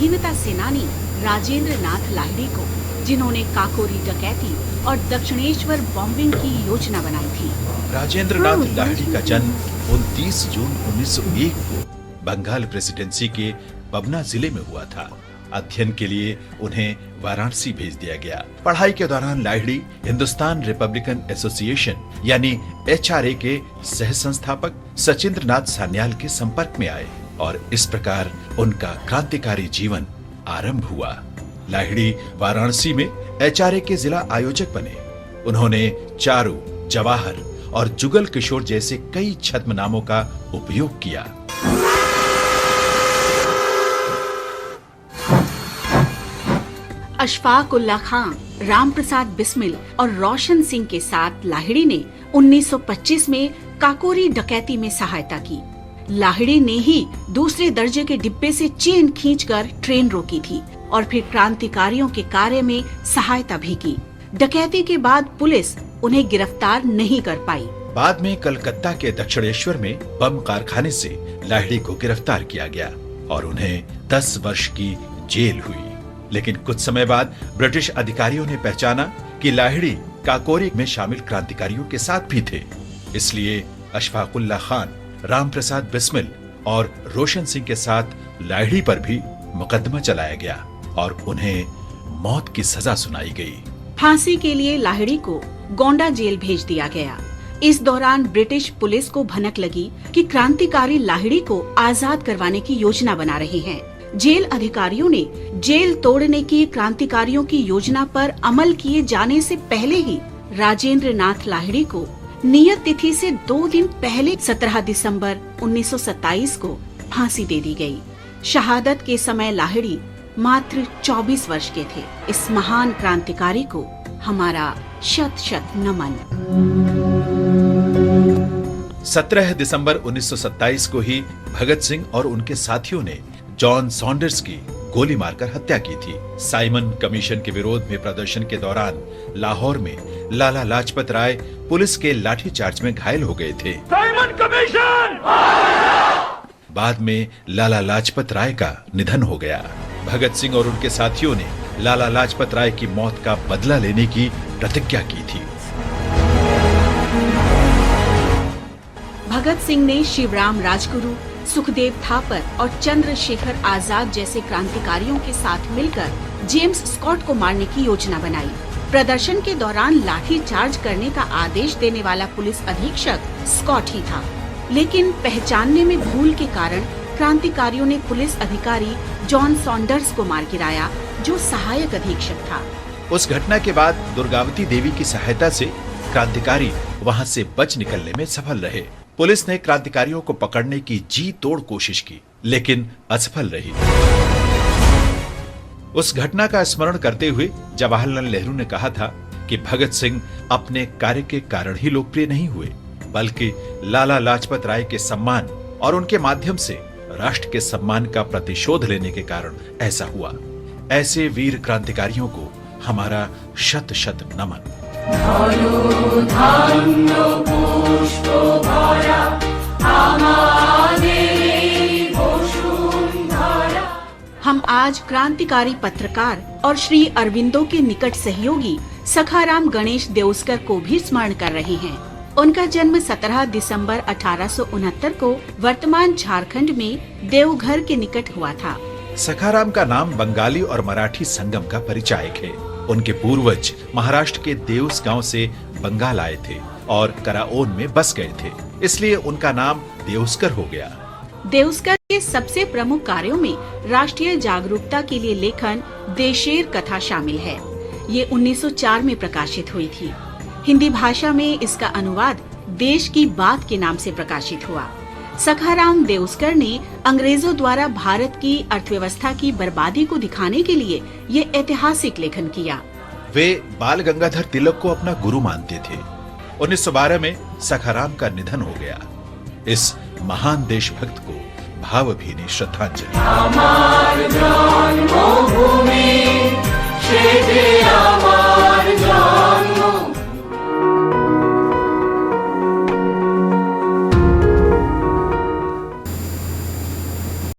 स्वाधीनता सेनानी राजेंद्र नाथ लाहिड़ी को, जिन्होंने काकोरी डकैती और दक्षिणेश्वर बॉम्बिंग की योजना बनाई थी। राजेंद्र नाथ लाहिड़ी का जन्म 29 जून 1901 को बंगाल प्रेसिडेंसी के पबना जिले में हुआ था। अध्ययन के लिए उन्हें वाराणसी भेज दिया गया। पढ़ाई के दौरान लाहिड़ी हिंदुस्तान रिपब्लिकन एसोसिएशन यानी HRA के सह संस्थापक सचिंद्र नाथ सान्याल के संपर्क में आए और इस प्रकार उनका क्रांतिकारी जीवन आरंभ हुआ। लाहिड़ी वाराणसी में HRA के जिला आयोजक बने। उन्होंने चारू, जवाहर और जुगल किशोर जैसे कई छद्म नामों का उपयोग किया। अशफाक उल्लाह खान, राम प्रसाद बिस्मिल और रोशन सिंह के साथ लाहिड़ी ने 1925 में काकोरी डकैती में सहायता की। लाहिड़ी ने ही दूसरे दर्जे के डिब्बे से चेन खींचकर ट्रेन रोकी थी और फिर क्रांतिकारियों के कार्य में सहायता भी की। डकैती के बाद पुलिस उन्हें गिरफ्तार नहीं कर पाई। बाद में कलकत्ता के दक्षिणेश्वर में बम कारखाने से लाहिड़ी को गिरफ्तार किया गया और उन्हें 10 वर्ष की जेल हुई। लेकिन कुछ समय बाद ब्रिटिश अधिकारियों ने पहचाना कि लाहिड़ी काकोरी में शामिल क्रांतिकारियों के साथ भी थे। इसलिए अशफाक उल्लाह खान, राम प्रसाद बिस्मिल और रोशन सिंह के साथ लाहिड़ी पर भी मुकदमा चलाया गया और उन्हें मौत की सजा सुनाई गई। फांसी के लिए लाहिड़ी को गोंडा जेल भेज दिया गया। इस दौरान ब्रिटिश पुलिस को भनक लगी कि क्रांतिकारी लाहिड़ी को आजाद करवाने की योजना बना रहे हैं। जेल अधिकारियों ने जेल तोड़ने की क्रांतिकारियों की योजना पर अमल किए जाने से पहले ही राजेंद्र नाथ लाहिड़ी को नियत तिथि से 2 दिन पहले 17 दिसंबर 1927 को फांसी दे दी गई। शहादत के समय लाहिड़ी मात्र 24 वर्ष के थे। इस महान क्रांतिकारी को हमारा शत शत नमन। 17 दिसंबर 1927 को ही भगत सिंह और उनके साथियों ने जॉन सॉन्डर्स की गोली मारकर हत्या की थी। साइमन कमीशन के विरोध में प्रदर्शन के दौरान लाहौर में लाला लाजपत राय पुलिस के लाठीचार्ज में घायल हो गए थे। Simon commission! बाद में लाला लाजपत राय का निधन हो गया। भगत सिंह और उनके साथियों ने लाला लाजपत राय की मौत का बदला लेने की प्रतिज्ञा की थी। भगत सिंह ने शिवराम राजगुरु, सुखदेव थापर और चंद्रशेखर आजाद जैसे क्रांतिकारियों के साथ मिलकर जेम्स स्कॉट को मारने की योजना बनाई। प्रदर्शन के दौरान लाठी चार्ज करने का आदेश देने वाला पुलिस अधीक्षक स्कॉट ही था, लेकिन पहचानने में भूल के कारण क्रांतिकारियों ने पुलिस अधिकारी जॉन सॉन्डर्स को मार गिराया, जो सहायक अधीक्षक था। उस घटना के बाद दुर्गावती देवी की सहायता से क्रांतिकारी वहां से बच निकलने में सफल रहे। पुलिस ने क्रांतिकारियों को पकड़ने की जी तोड़ कोशिश की, लेकिन असफल रही। उस घटना का स्मरण करते हुए जवाहरलाल नेहरू ने कहा था कि भगत सिंह अपने कार्य के कारण ही लोकप्रिय नहीं हुए, बल्कि लाला लाजपत राय के सम्मान और उनके माध्यम से राष्ट्र के सम्मान का प्रतिशोध लेने के कारण ऐसा हुआ। ऐसे वीर क्रांतिकारियों को हमारा शत शत नमन। हम आज क्रांतिकारी पत्रकार और श्री अरविंदो के निकट सहयोगी सखाराम गणेश देउस्कर को भी स्मरण कर रहे हैं। उनका जन्म 17 दिसंबर 1869 को वर्तमान झारखंड में देवघर के निकट हुआ था। सखाराम का नाम बंगाली और मराठी संगम का परिचायक है। उनके पूर्वज महाराष्ट्र के देउस गांव से बंगाल आए थे और कराओन में बस गए थे, इसलिए उनका नाम देउस्कर हो गया। देउस्कर के सबसे प्रमुख कार्यों में राष्ट्रीय जागरूकता के लिए लेखन देशेर कथा शामिल है। ये 1904 में प्रकाशित हुई थी। हिंदी भाषा में इसका अनुवाद देश की बात के नाम से प्रकाशित हुआ। सखाराम देउस्कर ने अंग्रेजों द्वारा भारत की अर्थव्यवस्था की बर्बादी को दिखाने के लिए ये ऐतिहासिक लेखन किया। वे बाल गंगाधर तिलक को अपना गुरु मानते थे। 1912 में सखाराम का निधन हो गया। इस महान देशभक्त को भावभीनी श्रद्धांजलि।